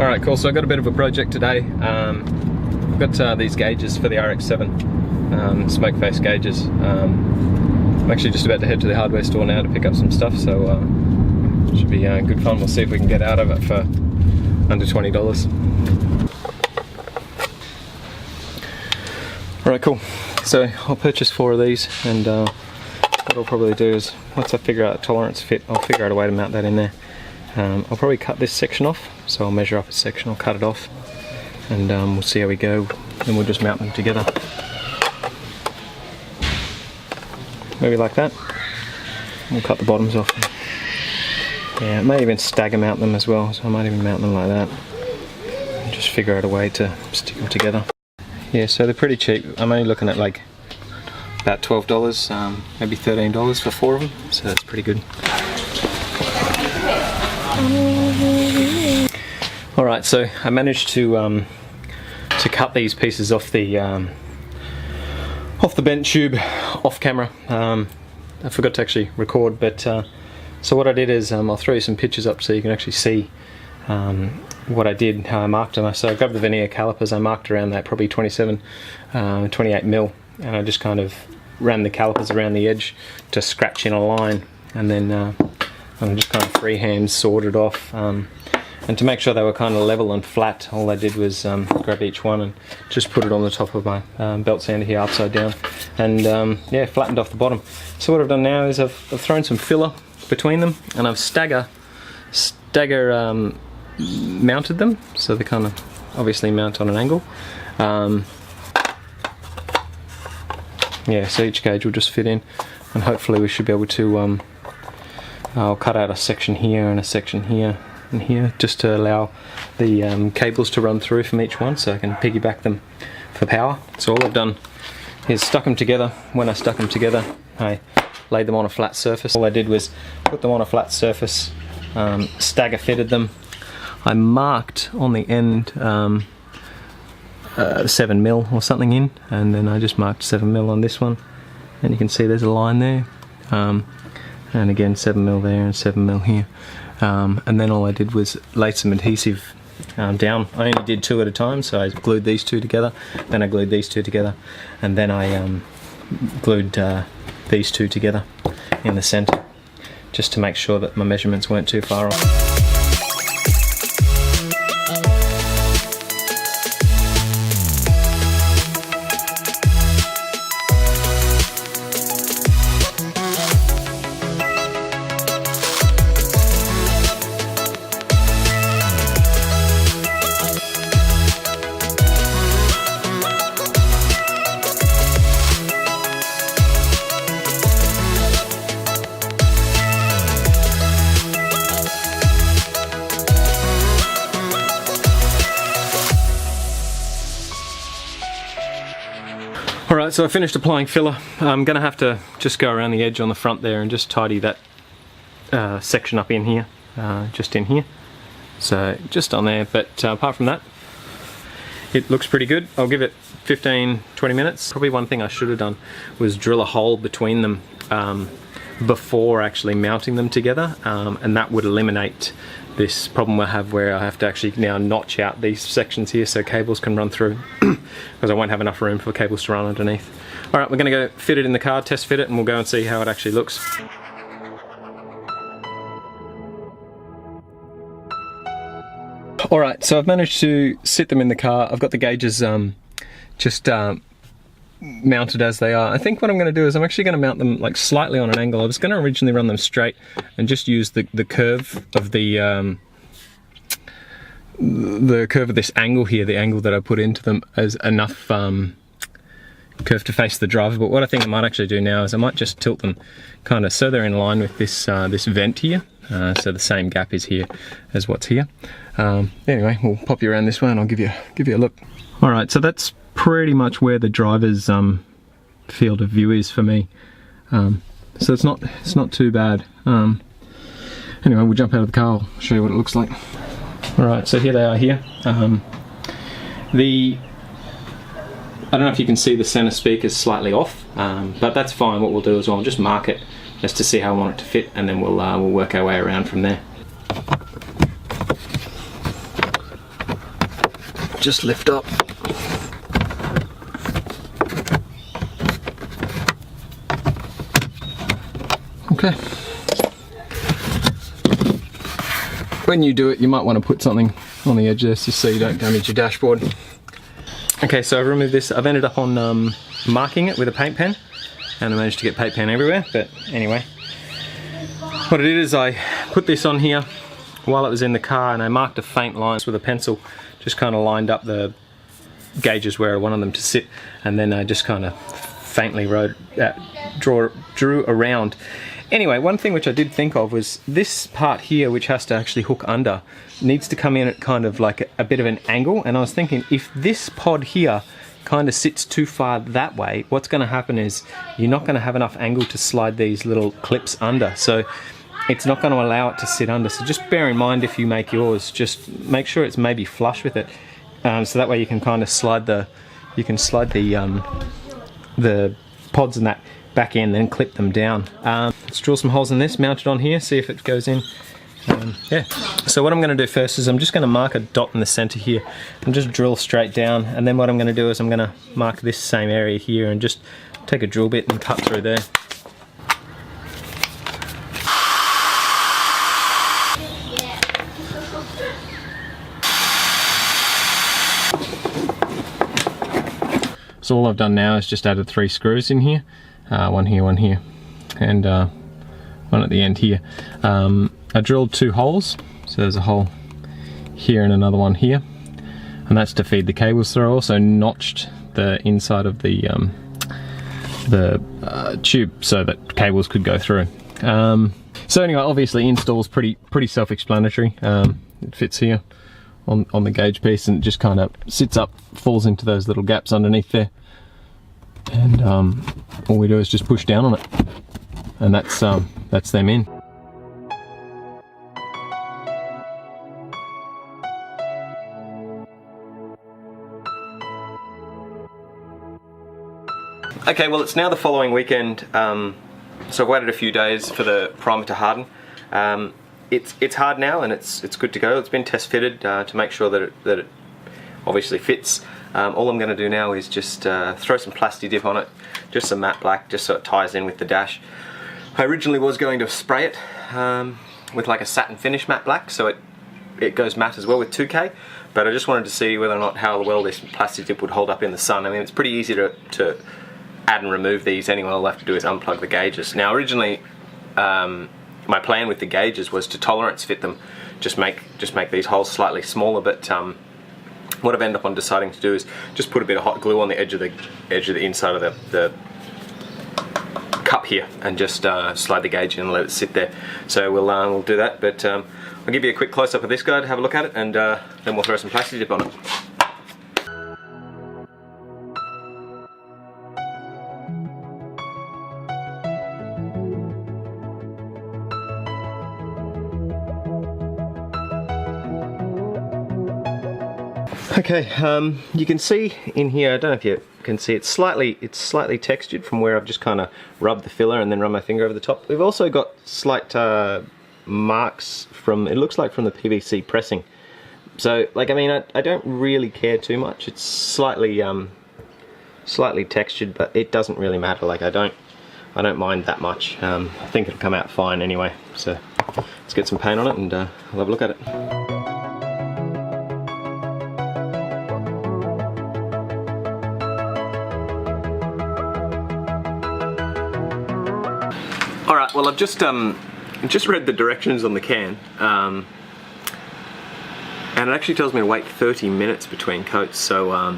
Alright, cool, so I got a bit of a project today. I've got these gauges for the RX7, smoke face gauges. I'm actually just about to head to the hardware store now to pick up some stuff, so it should be good fun. We'll see if we can get out of it for under $20. Alright, cool. So I'll purchase 4 of these, and what I'll probably do is, once I figure out the tolerance fit, I'll figure out a way to mount that in there. I'll probably cut this section off, so I'll measure up a section, I'll cut it off, and we'll see how we go, and we'll just mount them together. Maybe like that. We'll cut the bottoms off. Yeah, I may even stagger mount them as well, so I might even mount them like that. And just figure out a way to stick them together. Yeah, so they're pretty cheap. I'm only looking at like about $12, maybe $13 for 4 of them, so that's pretty good. Alright, so I managed to cut these pieces off the bent tube off camera. I forgot to actually record, but so what I did is I'll throw you some pictures up so you can actually see what I did, how I marked them. So I grabbed the vernier calipers, I marked around that probably 28 mil, and I just kind of ran the calipers around the edge to scratch in a line, and then I just kind of freehand sawed it off. And to make sure they were kind of level and flat, all I did was grab each one and just put it on the top of my belt sander here upside down, and yeah, flattened off the bottom. So what I've done now is I've thrown some filler between them, and I've stagger mounted them, so they kind of obviously mount on an angle. Yeah, so each gauge will just fit in, and hopefully we should be able to I'll cut out a section here and a section here and here, just to allow the cables to run through from each one, so I can piggyback them for power. So all I've done is stuck them together. When I stuck them together, I laid them on a flat surface. All I did was put them on a flat surface, stagger fitted them. I marked on the end 7 mil or something in, and then I just marked 7 mil on this one, and you can see there's a line there, and again 7 mil there and 7 mil here, and then all I did was lay some adhesive down. I only did 2 at a time, so I glued these 2 together, then I glued these 2 together, and then I glued these 2 together in the center, just to make sure that my measurements weren't too far off. Alright, so I finished applying filler. I'm going to have to just go around the edge on the front there and just tidy that section up in here, just in here. So just on there, but apart from that, it looks pretty good. I'll give it 15-20 minutes. Probably one thing I should have done was drill a hole between them before actually mounting them together, and that would eliminate this problem I have where I have to actually now notch out these sections here so cables can run through, because I won't have enough room for cables to run underneath. Alright, we're going to go fit it in the car, test fit it, and we'll go and see how it actually looks. Alright, so I've managed to sit them in the car. I've got the gauges just mounted as they are. I think what I'm going to do is I'm actually going to mount them like slightly on an angle. I was going to originally run them straight and just use the curve of the curve of this angle here, the angle that I put into them, as enough curve to face the driver. But what I think I might actually do now is I might just tilt them kind of so they're in line with this this vent here, so the same gap is here as what's here. Anyway, we'll pop you around this way and I'll give you a look. Alright, so that's pretty much where the driver's field of view is for me, so it's not too bad. Anyway, we'll jump out of the car, I'll show you what it looks like. Alright, so here they are here. I don't know if you can see the center speakers slightly off, but that's fine. What we'll do is I'll just mark it just to see how I want it to fit, and then we'll work our way around from there. just lift up. Okay. When you do it, you might want to put something on the edge there just so you don't damage your dashboard. Okay, so I've removed this. I've ended up on marking it with a paint pen, and I managed to get paint pen everywhere, but anyway. What I did is I put this on here while it was in the car, and I marked a faint line with a pencil, just kind of lined up the gauges where I wanted them to sit, and then I just kind of faintly drew around. Anyway, one thing which I did think of was this part here, which has to actually hook under, needs to come in at kind of like a bit of an angle, and I was thinking if this pod here kind of sits too far that way, what's going to happen is you're not going to have enough angle to slide these little clips under, so it's not going to allow it to sit under. So just bear in mind if you make yours, just make sure it's maybe flush with it, so that way you can kind of slide the pods and that back in, then clip them down. Let's drill some holes in this, mount it on here, see if it goes in. Yeah. So what I'm going to do first is I'm just going to mark a dot in the center here and just drill straight down, and then what I'm going to do is I'm going to mark this same area here and just take a drill bit and cut through there. So all I've done now is just added 3 screws in here, one here, and one at the end here. I drilled 2 holes, so there's a hole here and another one here, and that's to feed the cables through. I also notched the inside of the tube so that cables could go through. So anyway, obviously install's pretty self-explanatory. It fits here on the gauge piece, and it just kind of sits up, falls into those little gaps underneath there, and all we do is just push down on it, and that's them in. Okay, well it's now the following weekend, so I've waited a few days for the primer to harden. It's hard now, and it's good to go. It's been test fitted to make sure that it obviously fits. All I'm going to do now is just throw some plasti dip on it, just some matte black, just so it ties in with the dash. I originally was going to spray it with like a satin finish matte black, so it goes matte as well with 2K, but I just wanted to see whether or not how well this plasti dip would hold up in the sun. I mean, it's pretty easy to add and remove these anyway. All I have to do is unplug the gauges. Now originally my plan with the gauges was to tolerance fit them, just make these holes slightly smaller, but what I've ended up on deciding to do is just put a bit of hot glue on the edge of the inside of the cup here, and just slide the gauge in and let it sit there. So we'll do that, but I'll give you a quick close-up of this guy to have a look at it, and then we'll throw some plasti dip on it. Okay, you can see in here, I don't know if you can see, it's slightly textured from where I've just kind of rubbed the filler and then run my finger over the top. We've also got slight marks from, it looks like from the PVC pressing. So, like, I mean, I don't really care too much. It's slightly textured, but it doesn't really matter. Like, I don't mind that much. I think it'll come out fine anyway. So let's get some paint on it, and I'll have a look at it. Alright, well I've just read the directions on the can, and it actually tells me to wait 30 minutes between coats, so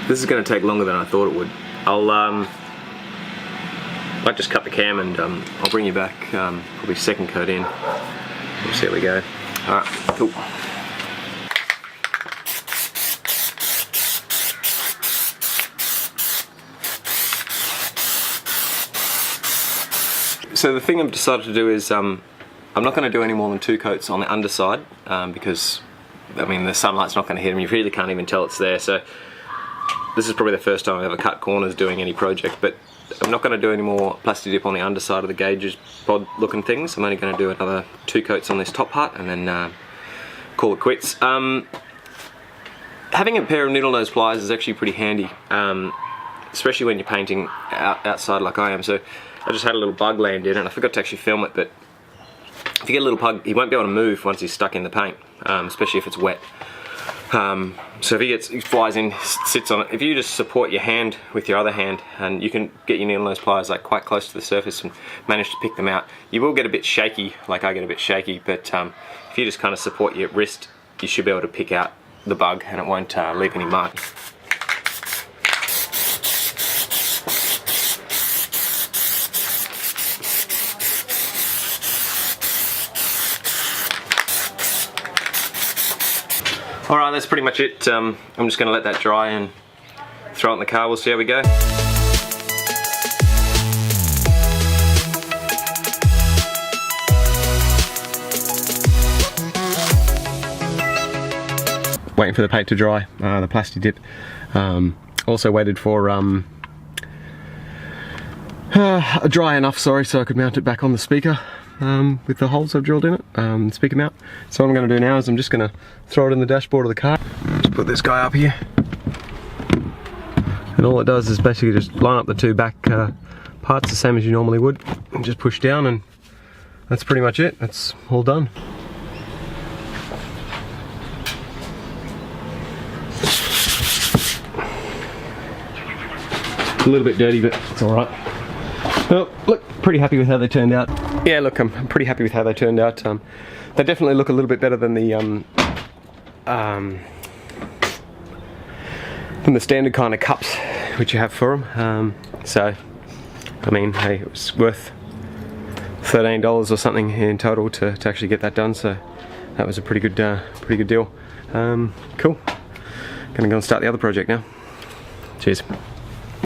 this is going to take longer than I thought it would. Might just cut the cam, and I'll bring you back probably second coat in. We'll see how we go. Alright, cool. So the thing I've decided to do is I'm not going to do any more than 2 coats on the underside, because I mean the sunlight's not going to hit them. You really can't even tell it's there. So this is probably the first time I've ever cut corners doing any project, but I'm not going to do any more plasti dip on the underside of the gauges pod looking things. I'm only going to do another 2 coats on this top part, and then call it quits. having a pair of needle nose pliers is actually pretty handy, especially when you're painting outside like I am. So I just had a little bug land in, and I forgot to actually film it, but if you get a little bug, he won't be able to move once he's stuck in the paint, especially if it's wet. So if he flies in, sits on it, if you just support your hand with your other hand, and you can get your needle nose pliers like quite close to the surface and manage to pick them out. You will get a bit shaky, like I get a bit shaky, but if you just kind of support your wrist, you should be able to pick out the bug and it won't leave any marks. Alright, that's pretty much it. I'm just going to let that dry and throw it in the car. We'll see how we go. Waiting for the paint to dry, the plasti dip. Also waited for dry enough, sorry, so I could mount it back on the speaker. With the holes I've drilled in it, speaker mount. So what I'm going to do now is I'm just going to throw it in the dashboard of the car. Just put this guy up here. And all it does is basically just line up the two back parts the same as you normally would. And just push down, and that's pretty much it. That's all done. A little bit dirty, but it's alright. Well, look, pretty happy with how they turned out. Yeah, look, I'm pretty happy with how they turned out. They definitely look a little bit better than the standard kind of cups which you have for them. So, I mean, hey, it was worth $13 or something in total to actually get that done. So that was a pretty good deal. Cool. Gonna go and start the other project now. Cheers.